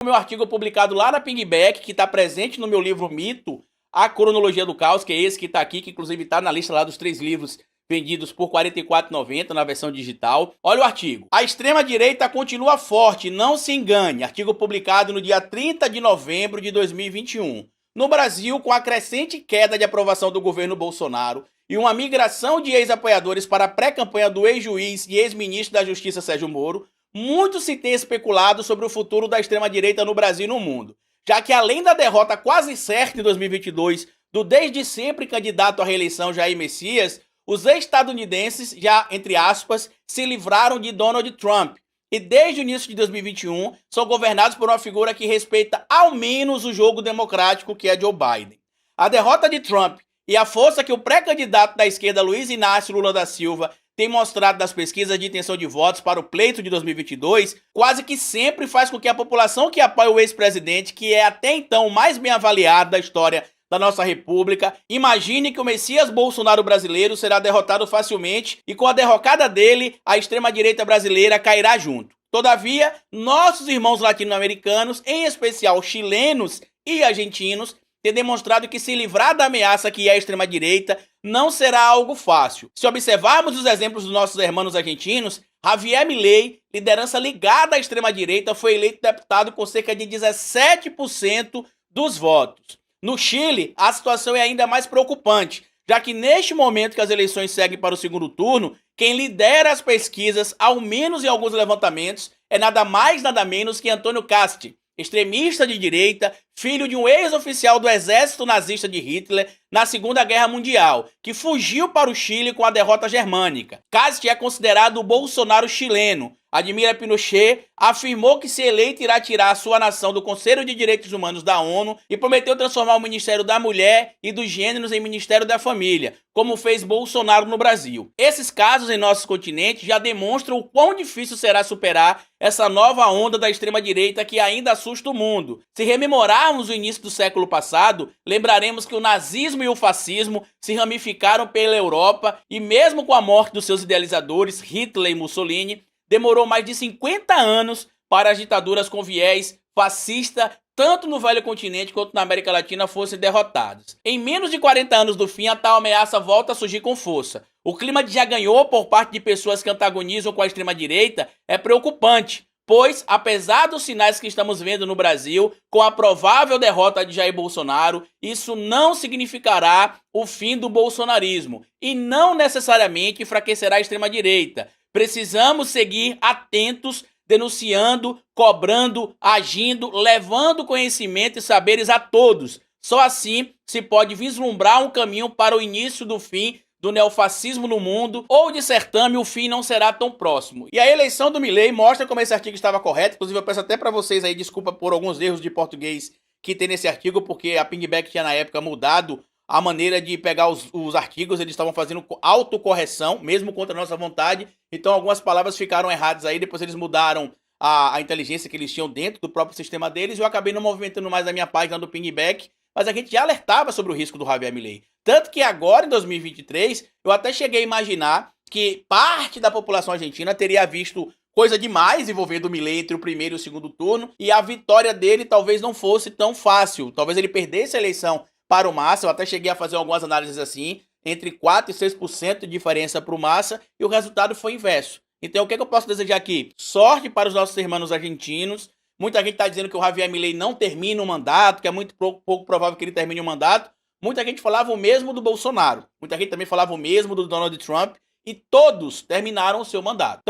O meu artigo publicado lá na Pingback, que está presente no meu livro Mito, A Cronologia do Caos, que é esse que está aqui, que inclusive está na lista lá dos 3 livros vendidos por R$ 44,90 na versão digital. Olha o artigo. A extrema-direita continua forte, não se engane. Artigo publicado no dia 30 de novembro de 2021. No Brasil, com a crescente queda de aprovação do governo Bolsonaro e uma migração de ex-apoiadores para a pré-campanha do ex-juiz e ex-ministro da Justiça Sérgio Moro, muito se tem especulado sobre o futuro da extrema-direita no Brasil e no mundo, já que além da derrota quase certa em 2022 do desde sempre candidato à reeleição Jair Messias, os estadunidenses, já entre aspas, se livraram de Donald Trump e desde o início de 2021 são governados por uma figura que respeita ao menos o jogo democrático que é Joe Biden. A derrota de Trump e a força que o pré-candidato da esquerda Luiz Inácio Lula da Silva tem mostrado nas pesquisas de intenção de votos para o pleito de 2022, quase que sempre faz com que a população que apoia o ex-presidente, que é até então o mais bem avaliado da história da nossa república, imagine que o Messias Bolsonaro brasileiro será derrotado facilmente e com a derrocada dele, a extrema-direita brasileira cairá junto. Todavia, nossos irmãos latino-americanos, em especial chilenos e argentinos, têm demonstrado que se livrar da ameaça que é a extrema-direita não será algo fácil. Se observarmos os exemplos dos nossos irmãos argentinos, Javier Milei, liderança ligada à extrema-direita, foi eleito deputado com cerca de 17% dos votos. No Chile, a situação é ainda mais preocupante, já que neste momento que as eleições seguem para o segundo turno, quem lidera as pesquisas, ao menos em alguns levantamentos, é nada mais nada menos que Antônio Casti, extremista de direita, filho de um ex-oficial do exército nazista de Hitler na Segunda Guerra Mundial, que fugiu para o Chile com a derrota germânica. Casti é considerado o Bolsonaro chileno. Admira Pinochet, afirmou que se eleito irá tirar a sua nação do Conselho de Direitos Humanos da ONU e prometeu transformar o Ministério da Mulher e dos Gêneros em Ministério da Família, como fez Bolsonaro no Brasil. Esses casos em nosso continente já demonstram o quão difícil será superar essa nova onda da extrema-direita que ainda assusta o mundo. Se rememorarmos o início do século passado, lembraremos que o nazismo e o fascismo se ramificaram pela Europa e mesmo com a morte dos seus idealizadores, Hitler e Mussolini, demorou mais de 50 anos para as ditaduras com viés fascista, tanto no velho continente quanto na América Latina, fossem derrotadas. Em menos de 40 anos do fim, a tal ameaça volta a surgir com força. O clima de já ganhou por parte de pessoas que antagonizam com a extrema-direita é preocupante, pois, apesar dos sinais que estamos vendo no Brasil, com a provável derrota de Jair Bolsonaro, isso não significará o fim do bolsonarismo e não necessariamente enfraquecerá a extrema-direita. Precisamos seguir atentos, denunciando, cobrando, agindo, levando conhecimento e saberes a todos. Só assim se pode vislumbrar um caminho para o início do fim do neofascismo no mundo, ou de certame o fim não será tão próximo. E a eleição do Milei mostra como esse artigo estava correto. Inclusive eu peço até para vocês aí desculpa por alguns erros de português que tem nesse artigo, porque a Pingback tinha na época mudado a maneira de pegar os artigos, eles estavam fazendo autocorreção, mesmo contra a nossa vontade, então algumas palavras ficaram erradas aí, depois eles mudaram a inteligência que eles tinham dentro do próprio sistema deles, e eu acabei não movimentando mais a minha página do Pingback, mas a gente já alertava sobre o risco do Javier Milei. Tanto que agora, em 2023, eu até cheguei a imaginar que parte da população argentina teria visto coisa demais envolvendo o Milei entre o primeiro e o segundo turno, e a vitória dele talvez não fosse tão fácil, talvez ele perdesse a eleição para o Massa. Eu até cheguei a fazer algumas análises assim, entre 4% e 6% de diferença para o Massa, e o resultado foi inverso. Então o que eu posso desejar aqui? Sorte para os nossos irmãos argentinos. Muita gente está dizendo que o Javier Milei não termina o mandato, que é muito pouco provável que ele termine o mandato. Muita gente falava o mesmo do Bolsonaro. Muita gente também falava o mesmo do Donald Trump, e todos terminaram o seu mandato.